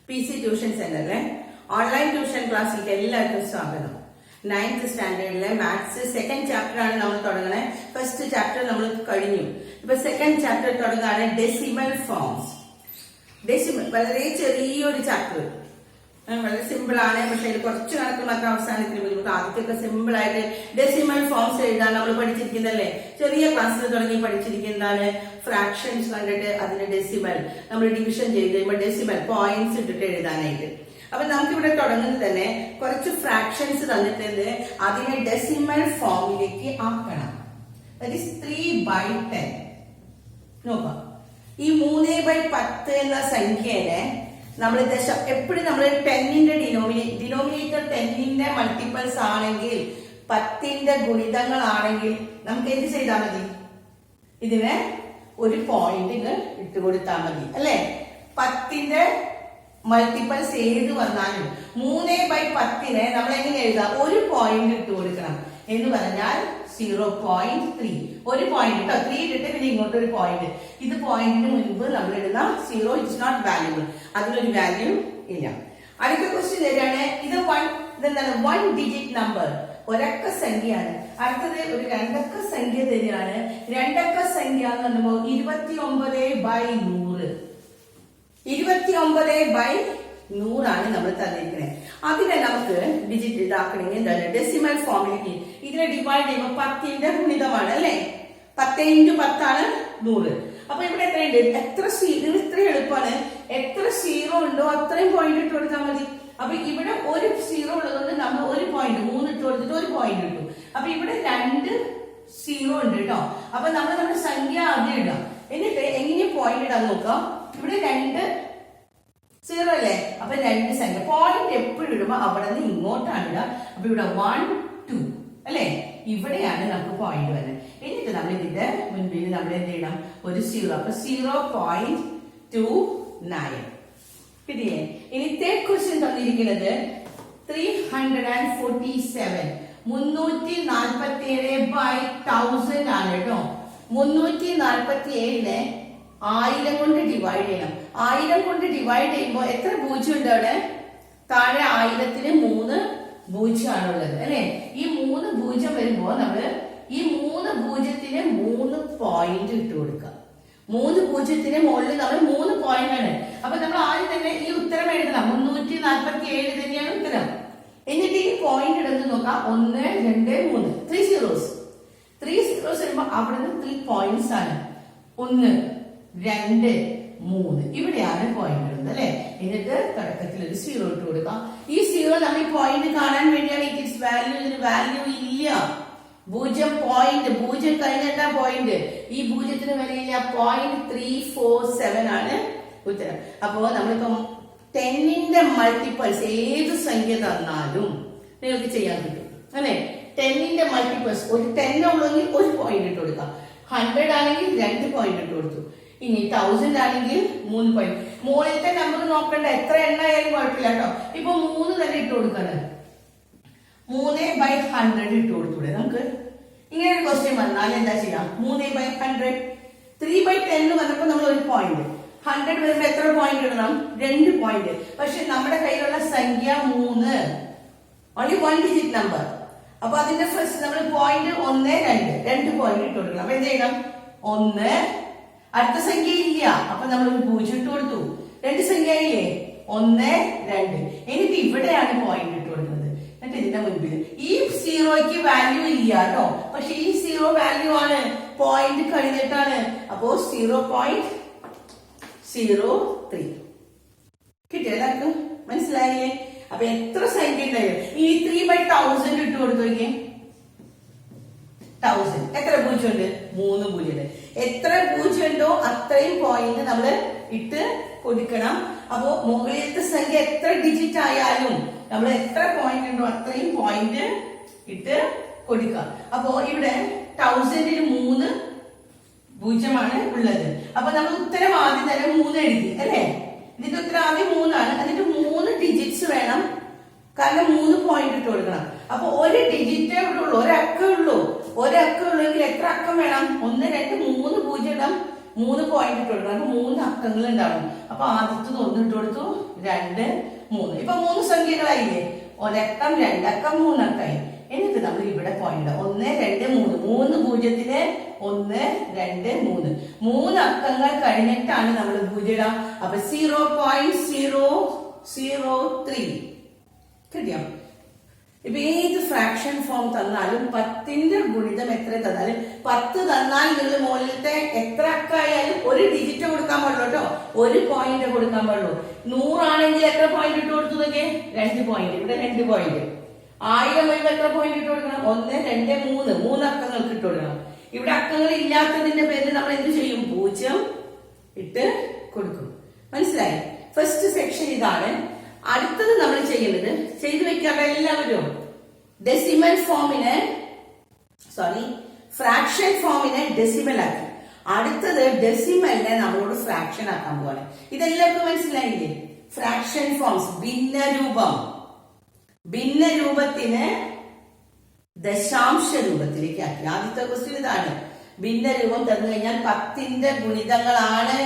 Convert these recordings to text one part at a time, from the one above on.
PC tuition സെന്ററിലെ online tuition ക്ലാസ്സിലേക്ക് എല്ലാവർക്കും സ്വാഗതം. 9th സ്റ്റാൻഡേർഡിലെ മാത്സ് സെക്കൻഡ് ചാപ്റ്റർ ആണ് നമ്മൾ തുടങ്ങണേ. ഫസ്റ്റ് ചാപ്റ്റർ നമ്മൾ കഴിഞ്ഞു. ഇപ്പൊ സെക്കൻഡ് ചാപ്റ്റർ തുടങ്ങാണ് ഡെസിമൽ ഫോംസ്. ഡെസിമൽ വളരെ ചെറിയൊരു ചാപ്റ്റർ, വളരെ സിമ്പിൾ ആണ്. പക്ഷെ അതിൽ കുറച്ച് കണക്ക് മാത്രം അവസാനത്തിന് നമുക്ക് ആദ്യമൊക്കെ സിമ്പിൾ ആയിട്ട് ഡെസിമൽ ഫോംസ് എഴുതാൻ നമ്മൾ പഠിച്ചിരിക്കുന്നല്ലേ. ചെറിയ ക്ലാസ്സിൽ തുടങ്ങി പഠിച്ചിരിക്കുന്നതാണ് ഫ്രാക്ഷൻസ് കണ്ടിട്ട് അതിന് ഡെസിമൽ നമ്മൾ ഡിവിഷൻ ചെയ്ത് കഴിയുമ്പോൾ ഡെസിമൽ പോയിന്റ്സ് ഇട്ടിട്ട് എഴുതാനായിട്ട്. അപ്പൊ നമുക്കിവിടെ തുടങ്ങുന്നത് തന്നെ കുറച്ച് ഫ്രാക്ഷൻസ് തന്നിട്ടുണ്ട്, അതിനെ ഡെസിമൽ ഫോമിലേക്ക് ആക്കണം. That is 3/10. നോക്കാം, ഈ 3/10 എന്ന സംഖ്യനെ നമ്മൾ എപ്പോഴും നമ്മൾ 10ന്റെ ഡിനോമിനേറ്റർ 10ന്റെ മൾട്ടിപ്പിൾസ് ആണെങ്കിൽ 10ന്റെ ഗുണിതങ്ങളാണെങ്കിൽ നമുക്ക് എന്ത് ചെയ്താൽ മതി? ഇതിന് ഒരു പോയിന്റ് ഇട്ട് കൊടുത്താൽ മതി അല്ലെ. 10ന്റെ മൾട്ടിപ്പിൾസ് ഏത് വന്നാലും 3/10നെ നമ്മൾ എങ്ങനെ എഴുതാം? ഒരു പോയിന്റ് ഇട്ട് കൊടുക്കണം എന്ന് പറഞ്ഞാൽ 0.3. ഒരു പോയിന്റ് കേട്ടോ, 3 ഇട്ടിട്ട് പിന്നെ ഇങ്ങോട്ട് ഒരു പോയിന്റ്. ഇത് പോയിന്റിന് മുൻപ് നമ്മൾ ഇടുന്ന 0 ഇറ്റ്സ് നോട്ട് വാല്യൂബിൾ, അതിനൊരു വാല്യൂ ഇല്ല. അടുത്ത ക്വസ്റ്റ്യൻ തരാണ്, ഇതെന്താണ്? 1 ഡിജിറ്റ് നമ്പർ, ഒരക്ക സംഖ്യയാണ്. അടുത്തത് ഒരു രണ്ടക്ക സംഖ്യ തന്നെയാണ്. രണ്ടക്ക സംഖ്യ എന്ന് പറയുമ്പോൾ 29/100. 29/100 ആണ് നമ്മൾ തന്നിരിക്കുന്നത്. അതിനെ നമുക്ക് ഡിജിറ്റ് ഇതാക്കണമെങ്കിൽ എന്താണ്? ഡെസിമൽ ഫോമിലേക്ക് ഇതിനെ ഡിവൈഡ് ചെയ്യുമ്പോൾ 10ന്റെ ഗുണിതമാണ് അല്ലെ. 10 × 10 ആണ് 100. അപ്പൊ ഇവിടെ എത്രയുണ്ട്? ഇത്ര എളുപ്പമാണ്. എത്ര 0 ഉണ്ടോ അത്രയും പോയിന്റ് ഇട്ട് കൊടുത്താൽ മതി. അപ്പൊ ഇവിടെ ഒരു 0 ഉള്ളതുകൊണ്ട് നമ്മൾ ഒരു പോയിന്റ് 3 ഇട്ട് കൊടുത്തിട്ട് ഒരു പോയിന്റ് ഇട്ടു. അപ്പൊ ഇവിടെ 2 0 ഉണ്ട് കേട്ടോ. അപ്പൊ നമ്മൾ നമ്മുടെ സംഖ്യ ആദ്യം ഇടാം, എന്നിട്ട് എങ്ങനെ പോയിന്റ് ഇടാൻ നോക്കാം. ഇവിടെ 2 0 അല്ലേ. അപ്പൊ 2 സംഖ്യ പോയിന്റ് എപ്പോഴും ഇടുമ്പോ അവിടെ നിന്ന് ഇങ്ങോട്ടാണ് ഇടുക. അപ്പൊ ഇവിടെ 1 2 അല്ലെ, ഇവിടെയാണ് നമുക്ക് പോയിന്റ് വരുന്നത്. എന്നിട്ട് നമ്മൾ ഇതിന്റെ മുൻപിൽ നമ്മൾ എന്ത് ചെയ്യണം? ഒരു 0. അപ്പൊ 0.29 കിട്ടിയേ. ഇനി തേർഡ് ക്വസ്റ്റ്യൻ തന്നിരിക്കുന്നത് 347 347/1000 ആണ് കേട്ടോ. 347നെ 1000 കൊണ്ട് ഡിവൈഡ് ചെയ്യണം. 1000 കൊണ്ട് ഡിവൈഡ് ചെയ്യുമ്പോൾ എത്ര പൂജ്യം ഉണ്ട് അവിടെ? താഴെ 1000ന് 3 പൂജ്യമാണുള്ളത് അല്ലെ. ഈ 3 പൂജ്യം വരുമ്പോ നമ്മള് ഈ 3 പൂജ്യത്തിന് 3 പോയിന്റ് ഇട്ട് കൊടുക്കാം. 3 പൂജ്യത്തിന് മുകളിൽ നമ്മൾ 3 പോയിന്റ് ആണ്. അപ്പൊ നമ്മൾ ആദ്യം തന്നെ ഈ ഉത്തരം എഴുതണം. 347 തന്നെയാണ് ഉത്തരം. എന്നിട്ട് ഈ പോയിന്റ് ഇടുന്നത് നോക്കാം. 1 2 3 3 zeros വരുമ്പോ അവിടെ നിന്ന് 3 പോയിന്റ്സ് ആണ്. 1 2 3 ഇവിടെയാണ് പോയിന്റ് ഇടുന്നത് അല്ലെ. എന്നിട്ട് തുടക്കത്തിൽ ഒരു 0 ഇട്ട് കൊടുക്കാം. ഈ 0 നമ്മൾ ഈ പോയിന്റ് കാണാൻ വേണ്ടിയാണ്. ഇറ്റ്സ് വാല്യൂ, ഇതിന് വാല്യൂ ഇല്ല. 0 പോയിന്റ്, 0 കഴിഞ്ഞിട്ടാ പോയിന്റ്. ഈ 0ത്തിന് വിലയില്ല. 0.347 ആണ് ഉത്തരം. അപ്പോ നമ്മളിപ്പം 10ന്റെ മൾട്ടിപ്പിൾസ് ഏത് സംഖ്യ തന്നാലും നിങ്ങൾക്ക് ചെയ്യാൻ പറ്റും അല്ലെ. 10ന്റെ മൾട്ടിപ്പിൾസ് ഒരു 10 ഉള്ളെങ്കിൽ ഒരു പോയിന്റ് ഇട്ട് കൊടുക്കാം. 100 ആണെങ്കിൽ 2 പോയിന്റ് ഇട്ട് കൊടുത്തു. ഇനി 1000 ആണെങ്കിൽ 3 പോയിന്റ്. മുകളിലത്തെ നമ്പർ നോക്കണ്ട, എത്ര എണ്ണ ആയാലും കുഴപ്പമില്ല കേട്ടോ. ഇപ്പൊ 3 തന്നെ ഇട്ട് കൊടുക്കാണ്. 3/100 ഇട്ട് കൊടുത്തൂടെ നമുക്ക്? ഇങ്ങനെ ഒരു ക്വസ്റ്റ്യൻ വന്നാൽ എന്താ ചെയ്യാം? 3/100 3/10 വന്നപ്പോ നമ്മൾ ഒരു പോയിന്റ്. 100 വരുമ്പോ എത്ര പോയിന്റ് ഇടണം? 2 പോയിന്റ്. പക്ഷെ നമ്മുടെ കയ്യിലുള്ള സംഖ്യ 3, ഓൺലി 1 ഡിജിറ്റ് നമ്പർ. അപ്പൊ അതിന്റെ ഫസ്റ്റ് നമ്മൾ പോയിന്റ് 1 2 പോയിന്റ് ഇട്ട് കൊടുക്കണം. അപ്പൊ എന്ത് ചെയ്യണം? 1, അടുത്ത സംഖ്യ ഇല്ല, അപ്പൊ നമ്മൾ ഒരു 0 ഇട്ട് കൊടുത്തു. 2 സംഖ്യ ഇല്ലേ? 1 2. എന്നിട്ട് ഇവിടെയാണ് പോയിന്റ് ഇട്ട് കൊടുക്കുന്നത്. എന്നിട്ട് ഇതിന്റെ മുൻപിൽ ഈ 0ക്ക് വാല്യൂ ഇല്ല കേട്ടോ. പക്ഷെ ഈ 0 വാല്യൂ ആണ്, പോയിന്റ് കഴിഞ്ഞിട്ടാണ്. അപ്പോ 0.03 കിട്ടിയ എല്ലാവർക്കും മനസ്സിലായില്ലേ? അപ്പൊ എത്ര സംഖ്യ ഉണ്ടായിരുന്നു? ഈ 3/1000 ഇട്ട് കൊടുത്തു നോക്കിയേ. 1000 എത്ര പൂജ്യം ഉണ്ട്? 3 പൂജ്യം ഉണ്ട്. എത്ര പൂജ്യം ഉണ്ടോ അത്രയും പോയിന്റ് നമ്മൾ ഇട്ട് കൊടുക്കണം. അപ്പോ മുകളിലത്തെ സംഖ്യ എത്ര ഡിജിറ്റ് ആയാലും നമ്മൾ എത്ര പോയിന്റ് ഉണ്ടോ അത്രയും പോയിന്റ് ഇട്ട് കൊടുക്കുക. അപ്പോ ഇവിടെ 1000ന് 3 പൂജ്യമാണ് ഉള്ളത്. അപ്പൊ നമ്മൾ ഉത്തരം ആദ്യം തന്നെ 3 എഴുതി അല്ലെ. ഇതിന്റെ ഉത്തരം ആദ്യം 3 ആണ്. എന്നിട്ട് 3 ഡിജിറ്റ്സ് വേണം, കാരണം 3 പോയിന്റ് ഇട്ട് കൊടുക്കണം. അപ്പൊ ഒരു ഡിജിറ്റേ ഇവിടെ ഉള്ളൂ, ഒരക്കം ഉള്ളൂ. ഒരക്കം ഉള്ളെങ്കിൽ എത്ര അക്കം വേണം? 1 2 3 പൂജ്യം ഇടാം. 3 പോയിന്റ് ഇട്ട് കൊടുക്കണം. അപ്പൊ 3 അക്കങ്ങൾ ഉണ്ടാവും. അപ്പൊ ആദ്യത്തത് 1 ഇട്ട് കൊടുത്തു, 2, 3. ഇപ്പൊ 3 സംഖ്യകളായില്ലേ, ഒരക്കം, രണ്ടക്കം, മൂന്നക്കായി. എന്നിട്ട് നമ്മൾ ഇവിടെ പോയിന്റ് 1, 2, 3, 3 പൂജ്യത്തിന് 1, 2, 3, 3 അക്കങ്ങൾ കഴിഞ്ഞിട്ടാണ് നമ്മൾ പൂജ്യം ഇടാം. അപ്പൊ 0.003 കിട്ടിയോ? ഇപ്പൊ ഏത് ഫ്രാക്ഷൻ ഫോം തന്നാലും 10ന്റെ ഗുണിതം എത്ര തന്നാലും 10 തന്നാൽ നിങ്ങൾ മുകളിലത്തെ എത്ര അക്കായാലും ഒരു ഡിജിറ്റ് കൊടുക്കാൻ പാടുള്ളൂ കേട്ടോ, ഒരു പോയിന്റ് കൊടുക്കാൻ പാടുള്ളൂ. 100 ആണെങ്കിൽ എത്ര പോയിന്റ് ഇട്ട് കൊടുത്തു നോക്കേ, 2 പോയിന്റ്. ഇവിടെ 2 പോയിന്റ്. 1000 വരുമ്പോ എത്ര പോയിന്റ് ഇട്ട് കൊടുക്കണം, 1, 2, 3, 3 അക്കങ്ങൾക്ക് ഇട്ട് കൊടുക്കണം. ഇവിടെ അക്കങ്ങൾ ഇല്ലാത്തതിന്റെ പേരിൽ നമ്മൾ എന്ത് ചെയ്യും, 0 ഇട്ട് കൊടുക്കും. മനസ്സിലായി? ഫസ്റ്റ് സെക്ഷൻ ഇതാണ്. അടുത്തത് നമ്മൾ ചെയ്യുന്നത്, ചെയ്തു വെക്കാറ് എല്ലാവരും, ഡെസിമൽ ഫോമിനെ ഫ്രാക്ഷൻ ഫോമിനെ ഡെസിമൽ ആക്കി. അടുത്തത് ഡെസിമലിനെ നമ്മളോട് ഫ്രാക്ഷൻ ആക്കാൻ പോവാണ്. ഇതെല്ലാവർക്കും മനസ്സിലായില്ലേ? ഫ്രാക്ഷൻ ഫോംസ്, ഭിന്നരൂപത്തിന് ദശാംശ രൂപത്തിലേക്ക് ആക്കി. ആദ്യത്തെ ക്വസ്റ്റ്യൻ ഇതാണ്. ഭിന്നരൂപം തന്നു കഴിഞ്ഞാൽ 10ന്റെ ഗുണിതങ്ങളാണ്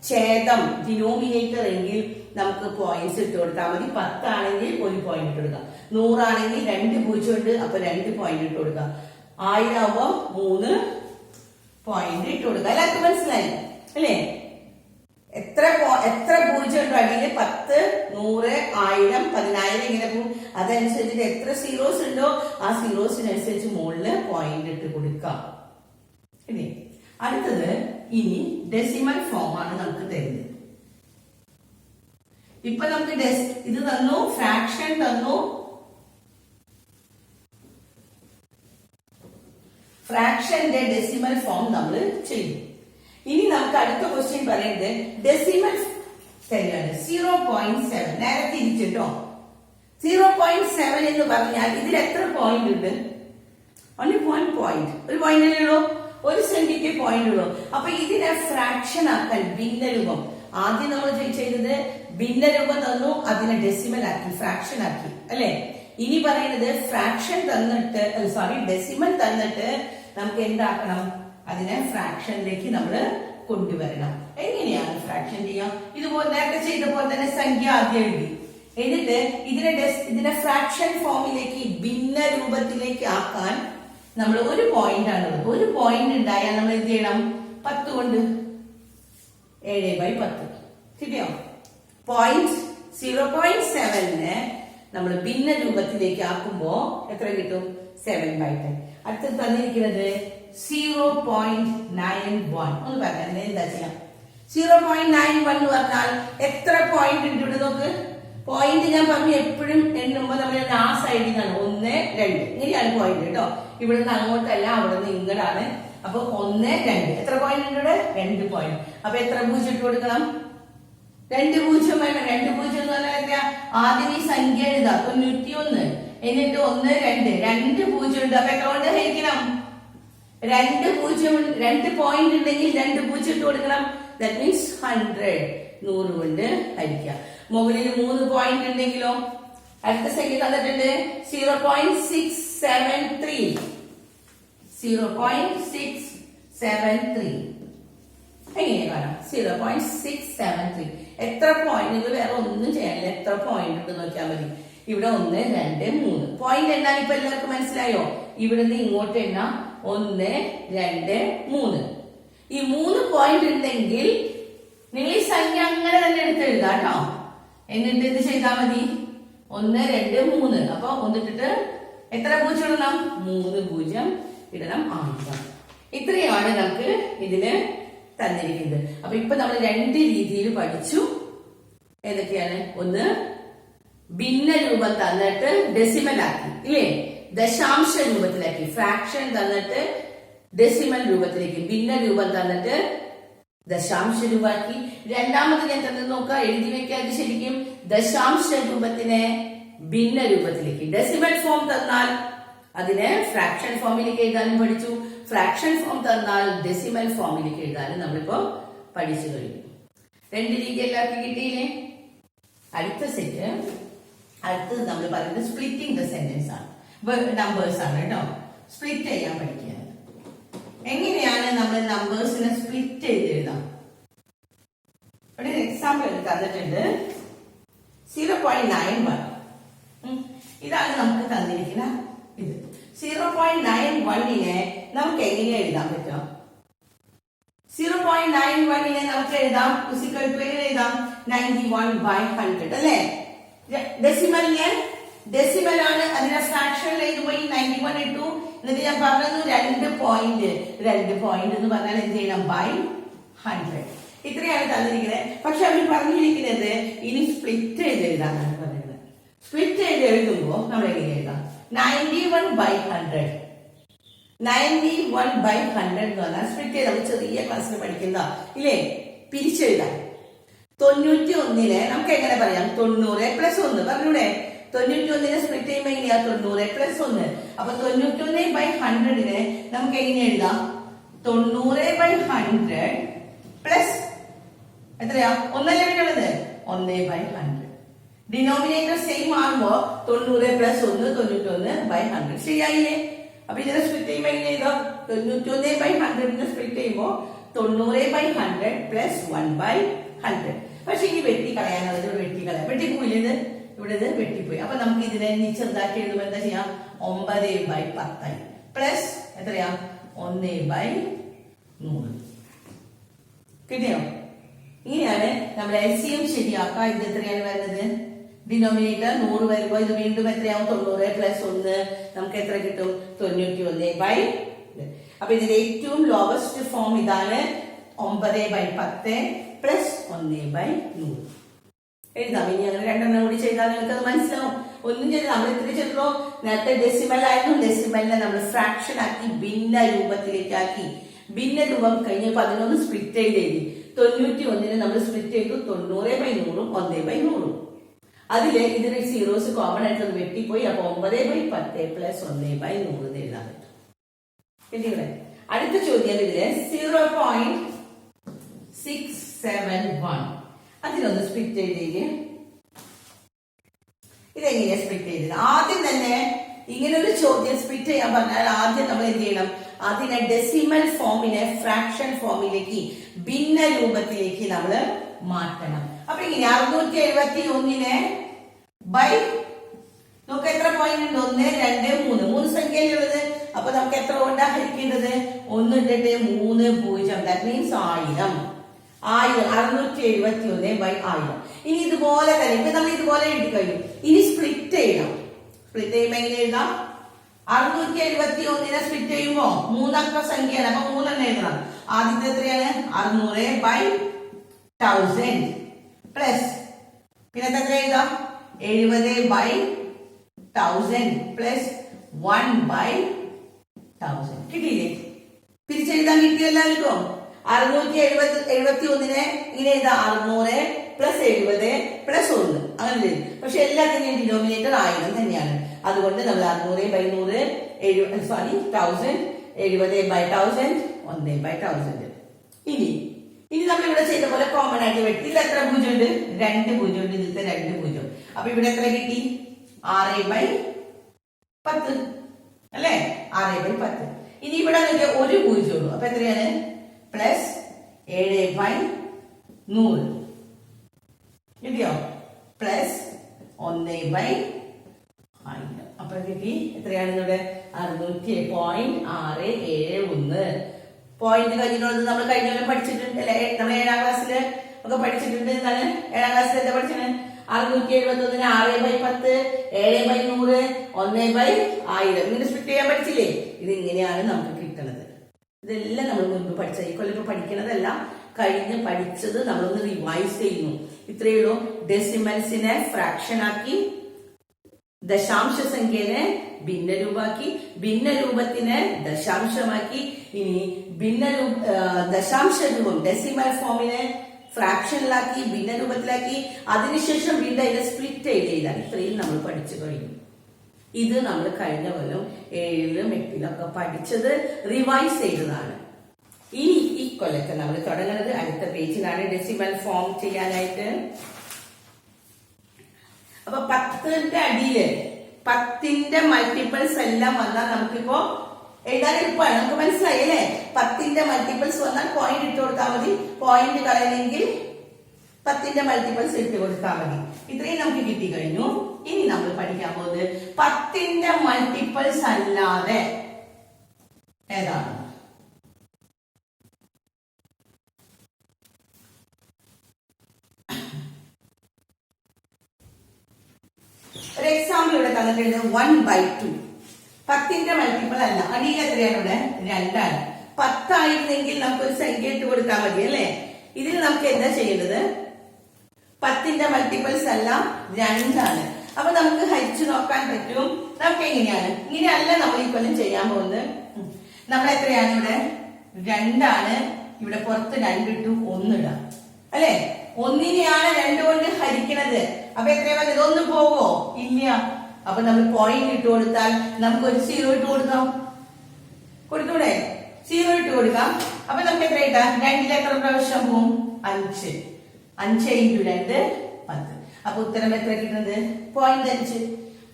ഛേദം, ഡിനോമിനേറ്റർ എങ്കിൽ നമുക്ക് പോയിന്റ്സ് ഇട്ട് കൊടുത്താൽ മതി. 10 ആണെങ്കിൽ 1 പോയിന്റ് ഇട്ട് കൊടുക്കാം. 100 ആണെങ്കിൽ 2 പൂജ്യം ഉണ്ട്, അപ്പൊ 2 പോയിന്റ് ഇട്ട് കൊടുക്കാം. 1000 ആവുമ്പോ 3 പോയിന്റ് ഇട്ട് കൊടുക്കാം. എല്ലാവർക്കും മനസ്സിലായി അല്ലേ? എത്ര പൂജ്യം ഉണ്ടോ അടിയിൽ 10, 100, 1000, 10000 ഇങ്ങനെ പോകും. അതനുസരിച്ചിട്ട് എത്ര സീറോസ് ഉണ്ടോ ആ സീറോസിനനുസരിച്ച് മുകളില് പോയിന്റ് ഇട്ട് കൊടുക്കാം. ഇനി അടുത്തത്, ഇനി ഡെസിമൽ ഫോം ആണ് നമുക്ക് തരുന്നത്. ഇപ്പൊ നമുക്ക് ഇത് തന്നു, ഫ്രാക്ഷൻ തന്നു, ഫ്രാക്ഷന്റെ ഡെസിമൽ ഫോം നമ്മൾ ചെയ്യും. ഇനി നമുക്ക് അടുത്ത ക്വസ്റ്റ്യൻ പറയുന്നത് ഡെസിമൽ തന്നെയാണ്. 0.7 നേരെ തിരിച്ചിട്ടോ. 0.7 എന്ന് പറഞ്ഞാൽ ഇതിൽ എത്ര പോയിന്റ് ഉണ്ട്? Only 1 point. ഒരു പോയിന്റ് അല്ലേ ഉള്ളൂ, ഒരു സംഖ്യക്ക് പോയിന്റ് ഉള്ളൂ. അപ്പൊ ഇതിനെ ഫ്രാക്ഷൻ ആക്കാൻ ഭിന്നരൂപം, ആദ്യം നമ്മൾ ചെയ്തത് ഭിന്നരൂപം തന്നു, അതിനെ ഡെസിമൽ ആക്കി, ഫ്രാക്ഷൻ ആക്കി അല്ലെ? ഇനി പറയുന്നത് ഫ്രാക്ഷൻ തന്നിട്ട് ഡെസിമൽ തന്നിട്ട് നമുക്ക് എന്താക്കണം, അതിനെ ഫ്രാക്ഷനിലേക്ക് നമ്മൾ കൊണ്ടുവരണം. എങ്ങനെയാണ് ഫ്രാക്ഷൻ ചെയ്യാം? ഇതുപോലെ നേരത്തെ ചെയ്ത പോലെ തന്നെ സംഖ്യ ആദ്യം എഴുതി, എന്നിട്ട് ഇതിനെ ഫ്രാക്ഷൻ ഫോമിലേക്ക്, ഭിന്ന രൂപത്തിലേക്ക് ആക്കാൻ നമ്മൾ ഒരു പോയിന്റ് ആണുള്ളത്. ഒരു പോയിന്റ് ഉണ്ടായാൽ നമ്മൾ എന്ത് ചെയ്യണം, 10 കൊണ്ട് 7/10 കിട്ടിയോ? 0.7നെ നമ്മൾ ഭിന്ന രൂപത്തിലേക്ക് ആക്കുമ്പോ എത്ര കിട്ടും? 7/10. അടുത്ത് തന്നിരിക്കുന്നത് 0.91. ഒന്ന് പറഞ്ഞാൽ എന്താ ചെയ്യാം? 0.91 എന്ന് പറഞ്ഞാൽ എത്ര പോയിന്റ് ഉണ്ട് നോക്ക്. പോയിന്റ് ഞാൻ പറഞ്ഞു എപ്പോഴും എണ്ണുമ്പോ നമ്മൾ ആ സൈഡിൽ നിന്നാണ് 1, 2 ഇങ്ങനെയാണ് പോയിന്റ് കേട്ടോ. ഇവിടുന്ന് അങ്ങോട്ടല്ല, അവിടെ നിന്ന് ഇങ്ങോട്ടാണ്. അപ്പൊ 1, 2 എത്ര പോയിന്റ് ഉണ്ട് ഇവിടെ? 2 പോയിന്റ്. അപ്പൊ എത്ര പൂജ്യം ഇട്ട് കൊടുക്കണം? 2 പൂജ്യം വേണം. 2 പൂജ്യം എന്ന് പറഞ്ഞാൽ എന്താ? ആദ്യം ഈ സംഖ്യ എഴുതാം, 91. എന്നിട്ട് 1, 2 പൂജ്യം ഉണ്ട്. അപ്പൊ എത്ര കൊണ്ട് ഹരിക്കണം? 2 പോയിന്റ് ഉണ്ടെങ്കിൽ 2 പൂജ്യം ഇട്ട് കൊടുക്കണം. That means 100. 100 കൊണ്ട് ഹരിക്കാം. മുകളിൽ 3 പോയിന്റ് ഉണ്ടെങ്കിലോ? അടുത്ത സംഖ്യ തന്നിട്ടുണ്ട് 0.673. 0.673 എങ്ങനെ കാണാം? 0.673. എത്ര പോയിന്റ്? ഇത് വേറെ ഒന്നും ചെയ്യാനില്ല, എത്ര പോയിന്റ് ഉണ്ട് നോക്കിയാൽ മതി. ഇവിടെ 1, 2, 3 പോയിന്റ് എണ്ണാൻ ഇപ്പൊ എല്ലാവർക്കും മനസ്സിലായോ? ഇവിടുന്ന് ഇങ്ങോട്ട് എണ്ണാം 1, 2, 3. ഈ 3 പോയിന്റ് ഉണ്ടെങ്കിൽ നിങ്ങൾ ഈ സംഖ്യ അങ്ങനെ തന്നെ എടുത്ത് എഴുതാം കേട്ടോ. എന്നിട്ട് എന്ത് ചെയ്താൽ മതി? 1, 2, 3. അപ്പൊ ഒന്നിട്ടിട്ട് എത്ര പൂജ്യം ഇടണം? 3 പൂജ്യം ഇടണം. ഇത്രയാണ് നമുക്ക് ഇതിന് തന്നിരിക്കുന്നത്. അപ്പൊ ഇപ്പൊ നമ്മൾ 2 രീതിയിൽ പഠിച്ചു. ഏതൊക്കെയാണ്? ഒന്ന്, ഭിന്ന രൂപം തന്നിട്ട് ഡെസിമൽ ആക്കി ഇല്ലേ, ദശാംശ രൂപത്തിലാക്കി. ഫ്രാക്ഷൻ തന്നിട്ട് ഡെസിമൽ രൂപത്തിലേക്ക്, ഭിന്ന രൂപം തന്നിട്ട് ദശാംശ രൂപമാക്കി. രണ്ടാമത് ഞാൻ തന്നെ നോക്കാം, എഴുതി വെക്കാതെ ശരിക്കും. ദശാംശ രൂപത്തിനെ ഭിന്ന രൂപത്തിലേക്ക്, ഡെസിമൽ ഫോം തന്നാൽ അതിനെ ഫ്രാക്ഷൻ ഫോമിലേക്ക് എഴുതാനും പഠിച്ചു. ഫ്രാക്ഷൻ ഫോം തന്നാൽ ഡെസിമൽ ഫോമിലേക്ക് എഴുതാനും നമ്മളിപ്പോ പഠിച്ചു കഴിഞ്ഞു. 2 രീതി എല്ലാവർക്കും കിട്ടിയില്ലേ? അടുത്തത് നമ്മൾ പറയുന്നത് സ്പ്ലിറ്റിംഗ് ദ സെന്റൻസ് ആണ്, നമ്പേഴ്സ് ആണ് കേട്ടോ. സ്പ്ലിറ്റ് ചെയ്യാൻ പഠിക്കുക. എങ്ങനെയാണ് നമ്മൾ നമ്പേഴ്സിനെ സ്പ്ലിറ്റ് ചെയ്ത് എഴുതാം? ഒരു എക്സാമ്പിൾ എടുത്ത് തന്നിട്ടുണ്ട്. 0.91 ഇതാണ് നമുക്ക് തന്നിരിക്കുന്ന ഇത്. 0.91നെ നമുക്ക് എങ്ങനെ എഴുതാൻ പറ്റും? 0.91നെ നമുക്ക് എഴുതാം എങ്ങനെ എഴുതാം? 91/100 അല്ലെ? ഡെസിമൽ ആണ്, അതിനെ ഫ്രാക്ഷനിൽ എഴുതുമ്പോൾ 91 ഇട്ടു. എന്നിട്ട് ഞാൻ പറഞ്ഞു 2 പോയിന്റ് എന്ന് പറഞ്ഞാൽ എന്ത് ചെയ്യണം? ബൈ 100. ഇത്രയാണ് തന്നിരിക്കുന്നത്. പക്ഷെ അവർ പറഞ്ഞിരിക്കുന്നത് ഇനി സ്പ്ലിറ്റ് ചെയ്ത് എഴുതാനാണ് പറയുന്നത്. സ്പ്ലിറ്റ് ചെയ്ത് എഴുതുമ്പോൾ നമ്മൾ എങ്ങനെ എഴുതാം? 91/100 എന്ന് പറഞ്ഞാൽ സ്പ്ലിറ്റ് ചെയ്ത് നമ്മൾ ചെറിയ ക്ലാസ്സിൽ പഠിക്കുന്ന ഇല്ലേ? പിരിച്ചെഴുതാൻ 91നെ നമുക്ക് എങ്ങനെ പറയാം? 90+1 പറഞ്ഞൂടെ? 91നെ സ്പ്ലിറ്റ് ചെയ്യുമ്പോൾ എങ്ങനെയാ? 90+1. അപ്പൊ 91/100നെ നമുക്ക് എങ്ങനെ എഴുതാം? 90/100 പ്ലസ് എത്രയാ? 1 ഉള്ളത് 1/100. ഡിനോമിനേറ്റർ സെയിം ആകുമ്പോ 90+1 91/100 ശരിയായില്ലേ? അപ്പൊ ഇതിനെ സ്പ്ലിറ്റ് ചെയ്യുമ്പോൾ എങ്ങനെ എഴുതാം? 91/100നെ സ്പ്ലിറ്റ് ചെയ്യുമ്പോ 90/100 പ്ലസ് 1/100. പക്ഷെ ഇനി വെട്ടി കളയാനുള്ളത് വെട്ടിക്കളയാം. വെട്ടിപ്പോയില്ലേ? ഇവിടെ ഇത് വെട്ടിപ്പോയി. അപ്പൊ നമുക്ക് ഇതിനെ ചെറുതാക്കി എഴുതുമ്പോൾ എന്താ ചെയ്യാം? 9/10 പ്ലസ് എത്രയാ? 1/100. കിട്ടിയോ? ഇങ്ങനെയാണ് നമ്മൾ LCM ശരിയാക്കുക. ഇത് എത്രയാണ് വരുന്നത്? ഡിനോമിനേറ്റർ 100 വരുമ്പോൾ ഇത് വീണ്ടും എത്രയാവും? 90+1 നമുക്ക് എത്ര കിട്ടും? 91/. അപ്പൊ ഇതിന്റെ ഏറ്റവും ലോവസ്റ്റ് ഫോം ഇതാണ്. 9/10 പ്ലസ് 1/100 എഴുതാം. ഇനി അങ്ങനെ രണ്ടെണ്ണം കൂടി ചെയ്താൽ നിങ്ങൾക്ക് അത് മനസ്സിലാവും. ഒന്നും ചെയ്ത് നമ്മൾ ഇത്ര ചെയ്തോ? നേരത്തെ ഡെസിമൽ ആയിരുന്നു. ഡെസിമലിനെ നമ്മൾ ഫ്രാക്ഷൻ ആക്കി ഭിന്ന രൂപത്തിലേക്കാക്കി. ഭിന്ന രൂപം കഴിഞ്ഞ് 11 സ്പ്ലിറ്റ് ചെയ്ത് എഴുതി. 91നെ നമ്മൾ സ്പ്ലിറ്റ് ചെയ്തു 90/100 1/100. അതില് ഇതിന് സീറോസ് കോമൺ ആയിട്ട് വെട്ടിപ്പോയി. അപ്പൊ 9/10 പ്ലസ് 1/100 എഴുതാൻ പറ്റും. കിട്ടിയുടെ അടുത്ത ചോദ്യം ഇതില് 0.671 അതിനൊന്ന് സ്പ്ലിറ്റ് ചെയ്തേക്ക്. ഇതെങ്ങനെയാ സ്പ്ലിറ്റ് ചെയ്തത്? ആദ്യം തന്നെ ഇങ്ങനൊരു ചോദ്യം സ്പ്ലിറ്റ് ചെയ്യാൻ പറഞ്ഞാൽ ആദ്യം നമ്മൾ എന്ത് ചെയ്യണം? അതിനെ ഡെസിമൽ ഫോമിനെ ഫ്രാക്ഷൻ ഫോമിലേക്ക് ഭിന്ന രൂപത്തിലേക്ക് നമ്മൾ മാറ്റണം. അപ്പൊ ഇങ്ങനെ 671നെ ബൈ നമുക്ക് എത്ര പോയിന്റ് ഉണ്ട്? 1 2 3 3 സംഖ്യയിലുള്ളത്. അപ്പൊ നമുക്ക് എത്ര കൊണ്ടാ ഹരിക്കേണ്ടത്? 1 ഇട്ടിട്ട് 3 0 ദാറ്റ് മീൻസ് 1000. 671/1000. ഇനി ഇതുപോലെ തന്നെ ഇപ്പൊ നമ്മൾ ഇതുപോലെ എഴുതി കഴിഞ്ഞു. ഇനി സ്പ്ലിറ്റ് ചെയ്യണം. സ്പ്ലിറ്റ് ചെയ്യുമ്പോ എങ്ങനെ എഴുതാം? 671നെ സ്പ്ലിറ്റ് ചെയ്യുമ്പോ 3 അക്ക സംഖ്യയാണ്. അപ്പൊ 3 എഴുതണം. ആദ്യത്തെ എത്രയാണ്? 600/1000 പ്ലസ് പിന്നെ എത്ര എഴുതാം? 70/1000 പ്ലസ് 1/1000. കിട്ടിയില്ലേ? തിരിച്ചെഴുതാൻ കിട്ടിയല്ലായിരിക്കും. 671നെ ഇങ്ങനെ എഴുതാം. 600 പ്ലസ് 70 പ്ലസ് 1 അങ്ങനെ. പക്ഷെ എല്ലാത്തിന്റെയും ഡിനോമിനേറ്റർ 1000 തന്നെയാണ്. അതുകൊണ്ട് നമ്മൾ 600/100 1000 70/1000 1/1000. ഇനി നമ്മൾ ഇവിടെ ചെയ്ത പോലെ കോമൺ ആയിട്ട് വെട്ടി. ഇതിൽ എത്ര പൂജ്യം ഉണ്ട്? 2 പൂജ്യം ഉണ്ട്. ഇതിലത്തെ 2 പൂജ്യം. അപ്പൊ ഇവിടെ എത്ര കിട്ടി? 6/10 അല്ലെ? 6/10. ഇനി ഇവിടെ ഒരു പൂജ്യം ഉള്ളൂ. അപ്പൊ എത്രയാണ്? പ്ലസ് 7/100 കിട്ടിയോ? പ്ലസ് 1/1000. അപ്പൊ കിട്ടി എത്രയാണ്? ഇവിടെ 600.671. പോയിന്റ് കഴിഞ്ഞിട്ടുള്ളത് നമ്മൾ കഴിഞ്ഞ കൊല്ലം പഠിച്ചിട്ടുണ്ട് അല്ലെ? നമ്മൾ 7ാം ക്ലാസ്സിൽ ഒക്കെ പഠിച്ചിട്ടുണ്ട്. എന്താണ് 7ാം ക്ലാസ്സിൽ എന്താ പഠിച്ചത്? 671നെ 6/10 7/100 1/1000 ഇങ്ങനെ സ്പ്ലിറ്റ് ചെയ്യാൻ പഠിച്ചില്ലേ? ഇത് ഇങ്ങനെയാണ് നമുക്ക് കിട്ടുന്നത്. ഇതെല്ലാം നമ്മൾ മുൻപ് പഠിച്ചത്. ഈ കൊല്ലം പഠിക്കണതല്ല, കഴിഞ്ഞ് പഠിച്ചത് നമ്മളൊന്ന് റിവൈസ് ചെയ്യുന്നു. ഇത്രയേ ഉള്ളൂ. ഡെസിമൽസിനെ ഫ്രാക്ഷൻ ആക്കി, ദശാംശ സംഖ്യനെ ഭിന്നരൂപാക്കി, ഭിന്നരൂപത്തിനെ ദശാംശമാക്കി. ഇനി ദശാംശ രൂപം ഡെസിമൽ ഫോമിനെ ഫ്രാക്ഷനിലാക്കി ഭിന്നരൂപത്തിലാക്കി. അതിനുശേഷം വീണ്ടും അതിനെ സ്പ്ലിറ്റ് ചെയ്താണ്. ഇത്രയും നമ്മൾ പഠിച്ചു കഴിഞ്ഞു. ഇത് നമ്മൾ കഴിഞ്ഞ കൊല്ലം 7ലും 8ലും ഒക്കെ പഠിച്ചത് റിവൈസ് ചെയ്തതാണ്. ഇനി ഈ കൊല്ലത്തെ നമ്മൾ തുടങ്ങുന്നത് അടുത്ത പേജിലാണ് ഡെസിമൽ ഫോം ചെയ്യാനായിട്ട്. അപ്പൊ 10ന്റെ അടിയില് 10ന്റെ മൾട്ടിപ്പിൾസ് എല്ലാം വന്നാൽ നമുക്കിപ്പോ എഴുതാൻ എളുപ്പമാണ്, നമുക്ക് മനസ്സിലായി അല്ലേ? 10ന്റെ മൾട്ടിപ്പിൾസ് വന്നാൽ പോയിന്റ് ഇട്ട് കൊടുത്താൽ മതി, പോയിന്റ് കളയണമെങ്കിൽ 10ന്റെ മൾട്ടിപ്പിൾസ് ഇട്ട് കൊടുത്താൽ മതി. ഇത്രയും നമുക്ക് കിട്ടി കഴിഞ്ഞു. ഇനി നമ്മൾ പഠിക്കാൻ പോകുന്നത് 10ന്റെ മൾട്ടിപ്പിൾസ് അല്ലാതെ ഏതാണ്? ഒരു എക്സാമ്പിൾ ഇവിടെ തന്നിട്ടുണ്ട് 1/2. 10ന്റെ മൾട്ടിപ്പിൾ അല്ല. അടിയിൽ എത്രയാണ്? ഇവിടെ 2ആണ്. 10 ആയിരുന്നെങ്കിൽ നമുക്കൊരു സംഖ്യ ഇട്ട് കൊടുത്താൽ മതി അല്ലേ? ഇതിൽ നമുക്ക് എന്താ ചെയ്യേണ്ടത്? 10ന്റെ മൾട്ടിപ്പിൾസ് അല്ല, 2ആണ്. അപ്പൊ നമുക്ക് ഹരിച്ചു നോക്കാൻ പറ്റും. നമുക്ക് എങ്ങനെയാണ്? ഇങ്ങനെയല്ല നമ്മൾ ഈ കൊല്ലം ചെയ്യാൻ പോകുന്നത്. നമ്മൾ എത്രയാണ്? ഇവിടെ 2ആണ്. ഇവിടെ പുറത്ത് 2 ഇട്ടു, 1 ഇടാം അല്ലെ? 1നെയാണ് 2 കൊണ്ട് ഹരിക്കണത്. അപ്പൊ എത്രയാ വന്നത്? 1 പോവോ? ഇല്ല. അപ്പൊ നമ്മൾ പോയിന്റ് ഇട്ട് കൊടുത്താൽ നമുക്കൊരു 0 ഇട്ട് കൊടുക്കാം. കൊടുത്തൂടെ? 0 ഇട്ട് കൊടുക്കാം. അപ്പൊ നമുക്ക് എത്ര ഇട്ടാം? 2ൽ എത്ര പ്രാവശ്യം പോവും? 5. 5 × 2 10. അപ്പൊ ഉത്തരം എത്ര കിട്ടുന്നത്? 0.5.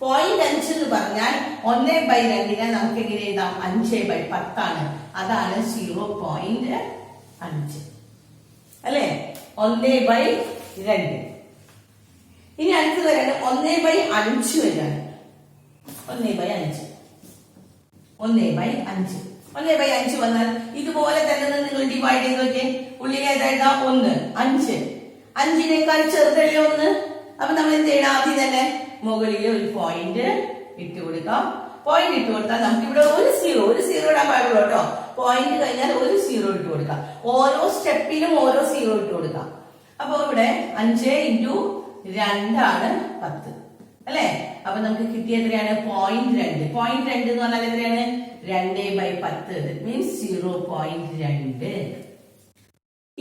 0.5 എന്ന് പറഞ്ഞാൽ 1/2നെ നമുക്ക് എങ്ങനെ എഴുതാം? 5/10 ആണ്. അതാണ് 0.5 അല്ലെ? 1/2. ഇനി അടുത്ത് വരാണ് 1/5 വരാണ്. 1/5 1/5 വന്നാൽ ഇതുപോലെ തന്നെ നിങ്ങൾ ഡിവൈഡ് ചെയ്ത് നോക്കിയേ. ഉള്ളിൽ ഏതാ? 1. 5. 5നേക്കാൾ ചെറുതല്ലേ 1? അപ്പൊ നമ്മൾ എന്ത് ചെയ്യണം? ആദ്യം തന്നെ മുകളിൽ ഒരു പോയിന്റ് ഇട്ട് കൊടുക്കാം. പോയിന്റ് ഇട്ട് കൊടുത്താൽ നമുക്ക് ഇവിടെ ഒരു സീറോ ഇടാൻ പാടുള്ളൂ കേട്ടോ. പോയിന്റ് കഴിഞ്ഞാൽ ഒരു 0 ഇട്ട് കൊടുക്കാം. ഓരോ സ്റ്റെപ്പിലും ഓരോ 0 ഇട്ട് കൊടുക്കാം. അപ്പൊ ഇവിടെ 5 × 2 ആണ് 10 അല്ലെ? അപ്പൊ നമുക്ക് കിട്ടിയ എത്രയാണ്? 0.2. 0.2 എന്ന് പറഞ്ഞാൽ എത്രയാണ്? 2/10. മീൻസ് 0.2.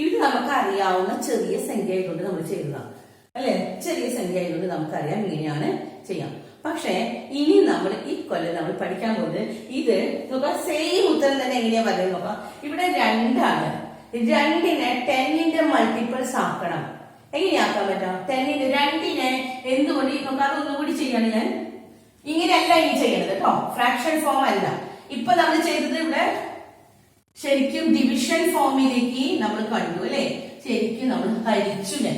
ഇത് നമുക്ക് അറിയാവുന്ന ചെറിയ സംഖ്യ ആയതുകൊണ്ട് നമ്മൾ ചെയ്തതാണ് അല്ലെ? ചെറിയ സംഖ്യ ആയതുകൊണ്ട് നമുക്കറിയാം ഇങ്ങനെയാണ് ചെയ്യാം. പക്ഷെ ഇനി നമ്മൾ ഈ കൊല്ലം നമ്മൾ പഠിക്കാൻ പോകുന്നത് ഇത് നോക്കാം. സെയിം ഉത്തരം തന്നെ എങ്ങനെയാ പറയുന്നത് നോക്കാം. ഇവിടെ 2ആണ്. 2നെ 10ന്റെ മൾട്ടിപ്പിൾസ് ആക്കണം. എങ്ങനെയാക്കാൻ പറ്റാം? 2നെ എന്തുകൊണ്ട് നോക്കാം. അതൊന്നുകൂടി ചെയ്യാണ് ഞാൻ. ഇങ്ങനെയല്ല ഈ ചെയ്യണത് കേട്ടോ, ഫ്രാക്ഷൻ ഫോം അല്ല. ഇപ്പൊ നമ്മൾ ചെയ്തത് ഇവിടെ ശരിക്കും ഡിവിഷൻ ഫോമിലേക്ക് നമ്മൾ കണ്ടു അല്ലെ? ശരിക്കും നമ്മൾ ഹരിച്ചു. ഞാൻ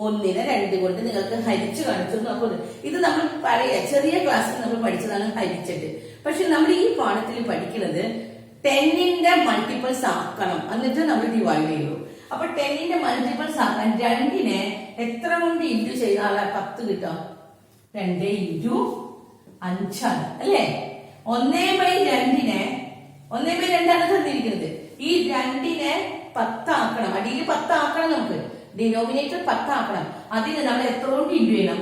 1നെ 2 കൊണ്ട് നിങ്ങൾക്ക് ഹരിച്ചു കാണിച്ചു നോക്കുന്നത്. ഇത് നമ്മൾ പറയാ ചെറിയ ക്ലാസ്സിൽ നമ്മൾ പഠിച്ചതാണ് ഹരിച്ചിട്ട്. പക്ഷെ നമ്മൾ ഈ പാഠത്തിൽ പഠിക്കുന്നത് 10ന്റെ മൾട്ടിപ്പിൾസ് ആക്കണം, എന്നിട്ട് നമ്മൾ ഡിവൈഡ് ചെയ്യൂ. അപ്പൊ 10ന്റെ മൾട്ടിപ്പിൾസ് ആക്കാൻ 2നെ എത്ര കൊണ്ട് ഇൻറ്റു ചെയ്താൽ 10 കിട്ടാം? 2 × 5 ആണ് അല്ലേ? 1/2നെ 1/2 ആണ് തന്നിരിക്കുന്നത്. ഈ 2നെ 10 ആക്കണം. അടിയിൽ 10 ആക്കണം. നമുക്ക് ഡിനോമിനേറ്റർ 10 ആക്കണം. അതിന് നമ്മൾ എത്ര കൊണ്ട് ഇൻറ്റു ചെയ്യണം?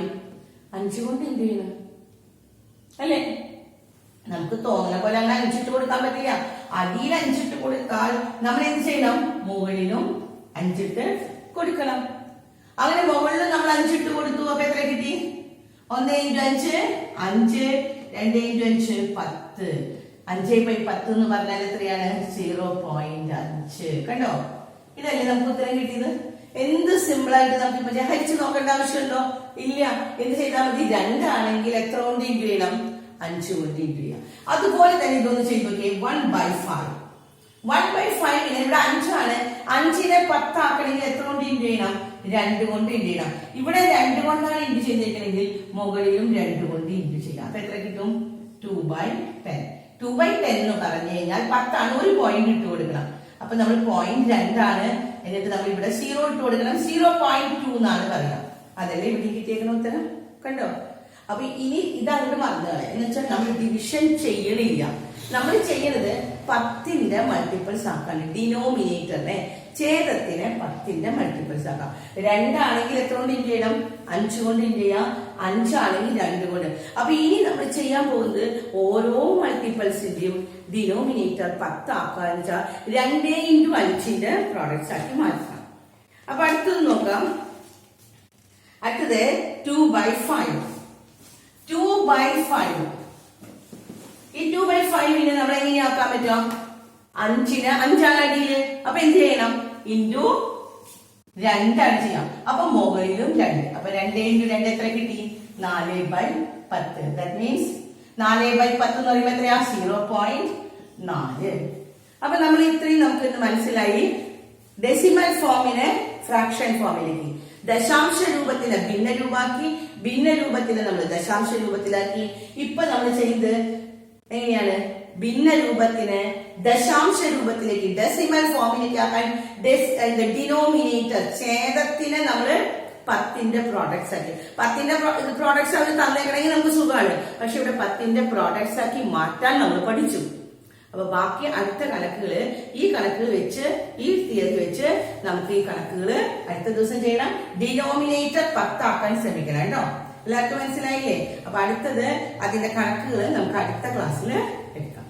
5 കൊണ്ട് ഇൻറ്റു ചെയ്യണം അല്ലേ? നമുക്ക് തോന്നുന്ന പോലെ അങ്ങനെ 5 ഇട്ട് കൊടുക്കാൻ പറ്റില്ല. അടിയിൽ 5 ഇട്ട് കൊടുത്താൽ നമ്മൾ എന്ത് ചെയ്യണം? മുകളിലും 5 ഇട്ട് കൊടുക്കണം. അങ്ങനെ മുകളിലും നമ്മൾ 5 ഇട്ട് കൊടുത്തു. അപ്പൊ എത്ര കിട്ടി? 1 × 5 5, 2 × 5 10. 5/10 എന്ന് പറഞ്ഞാൽ എത്രയാണ്? 0.5. കണ്ടോ? ഇതല്ലേ നമുക്ക് ഉത്തരം കിട്ടിയത്. എന്ത് സിമ്പിൾ ആയിട്ട് നമുക്ക് ഇപ്പൊ ഹരിച്ചു നോക്കേണ്ട ആവശ്യമുണ്ടോ? ഇല്ല. എന്ത് ചെയ്താൽ മതി? 2 ആണെങ്കിൽ എത്ര കൊണ്ട് ഇൻറ്റു ചെയ്യണം? 5 കൊണ്ട് ഇൻറ്റു ചെയ്യാം. അതുപോലെ തന്നെ ഇതൊന്ന് ചെയ്ത് നോക്കിയേ. 1/5. 1/5 ഇവിടെ 5 ആണ്. 5നെ 10 ആക്കണമെങ്കിൽ എത്ര കൊണ്ട് ഇൻറ്റു ചെയ്യണം? 2 കൊണ്ട് ഇൻറ്റു ചെയ്യണം. ഇവിടെ 2 കൊണ്ടാണ് ഇൻറ്റു ചെയ്തിരിക്കണമെങ്കിൽ മുകളിലും 2 കൊണ്ട് ഇൻറ്റു ചെയ്യാം. അപ്പൊ എത്ര കിട്ടും? 2/10. 2/10 എന്ന് പറഞ്ഞു കഴിഞ്ഞാൽ 10 ആണ്. ഒരു പോയിന്റ് ഇട്ട് കൊടുക്കണം. അപ്പൊ നമ്മൾ 0.2 ആണ്. എന്നിട്ട് നമ്മൾ ഇവിടെ 0 ഇട്ട് കൊടുക്കണം. 0.2 എന്നാണ് പറയുക. അതല്ലേ ഇവിടെ കിട്ടിയേക്കുന്ന ഉത്തരം. കണ്ടോ? അപ്പൊ ഇനി ഇതങ്ങോട്ട് മറന്നുകളെ. എന്ന് വെച്ചാൽ നമ്മൾ ഡിവിഷൻ ചെയ്യണില്ല. നമ്മൾ ചെയ്യുന്നത് 10ന്റെ മൾട്ടിപ്പിൾസ് ആക്കാണ്. ഡിനോമിനേറ്ററിനെ ഛേദത്തിനെ 10ന്റെ മൾട്ടിപ്പിൾസ് ആക്കാം. 2 ആണെങ്കിൽ എത്ര കൊണ്ട് ഇൻറ്റു ചെയ്യണം? 5 കൊണ്ട് ഇൻറ്റു ചെയ്യാം. 5 ആണെങ്കിൽ 2 കൊണ്ട്. അപ്പൊ ഇനി നമ്മൾ ചെയ്യാൻ പോകുന്നത് ഓരോ മൾട്ടിപ്പിൾസിന്റെയും ഡിനോമിനേറ്റർ 10 ആക്കാന്ന് വെച്ചാൽ 2 × 5ന്റെ പ്രോഡക്ട്സ് ആക്കി മാറ്റാം. അപ്പൊ അടുത്തത് നോക്കാം. അടുത്തത് 2/5. 2/5. ഈ 2/5നെ നമ്മൾ എങ്ങനെയാക്കാൻ പറ്റും? 5ന് 5 ആണ് അടിയില്. അപ്പൊ എന്ത് ചെയ്യണം? ഇൻറ്റു 2 ആണ് ചെയ്യാം. അപ്പൊ മുകളിലും 2. അപ്പൊ 2 × 2 എത്ര കിട്ടി? 4/10. ദാറ്റ് മീൻസ് 4/10 എന്ന് പറയുമ്പോൾ എത്രയാ? 0.5. 4. അപ്പൊ നമ്മൾ ഇത്രയും നമുക്ക് ഇന്ന് മനസ്സിലായി. ഡെസിമൽ ഫോമിനെ ഫ്രാക്ഷൻ ഫോമിലേക്ക്, ദശാംശ രൂപത്തിനെ ഭിന്നരൂപാക്കി, ഭിന്നരൂപത്തിനെ നമ്മൾ ദശാംശ രൂപത്തിലാക്കി. ഇപ്പൊ നമ്മൾ ചെയ്ത് എങ്ങനെയാണ് ഭിന്നരൂപത്തിനെ ദശാംശ രൂപത്തിലേക്ക് ഡെസിമൽ ഫോമിലേക്ക് ആക്കാൻ ഡിനോമിനേറ്റർ ഛേദത്തിനെ നമ്മള് 10ന്റെ പ്രോഡക്ട്സ് ആക്കി. 10ന്റെ പ്രോഡക്ട്സ് അവർ തന്നേക്കണമെങ്കിൽ നമുക്ക് സുഖമാണ്. പക്ഷെ ഇവിടെ 10ന്റെ പ്രോഡക്ട്സ് ആക്കി മാറ്റാൻ നമ്മൾ പഠിച്ചു. അപ്പൊ ബാക്കി അടുത്ത കണക്കുകള് ഈ കണക്കുകൾ വെച്ച്, ഈ തിയറി വെച്ച് നമുക്ക് ഈ കണക്കുകൾ അടുത്ത ദിവസം ചെയ്യണം. ഡിനോമിനേറ്റർ 10 ആക്കാൻ ശ്രമിക്കണം കേട്ടോ. എല്ലാവർക്കും മനസ്സിലായില്ലേ? അപ്പൊ അടുത്തത് അതിന്റെ കണക്കുകൾ നമുക്ക് അടുത്ത ക്ലാസ്സിൽ എടുക്കാം.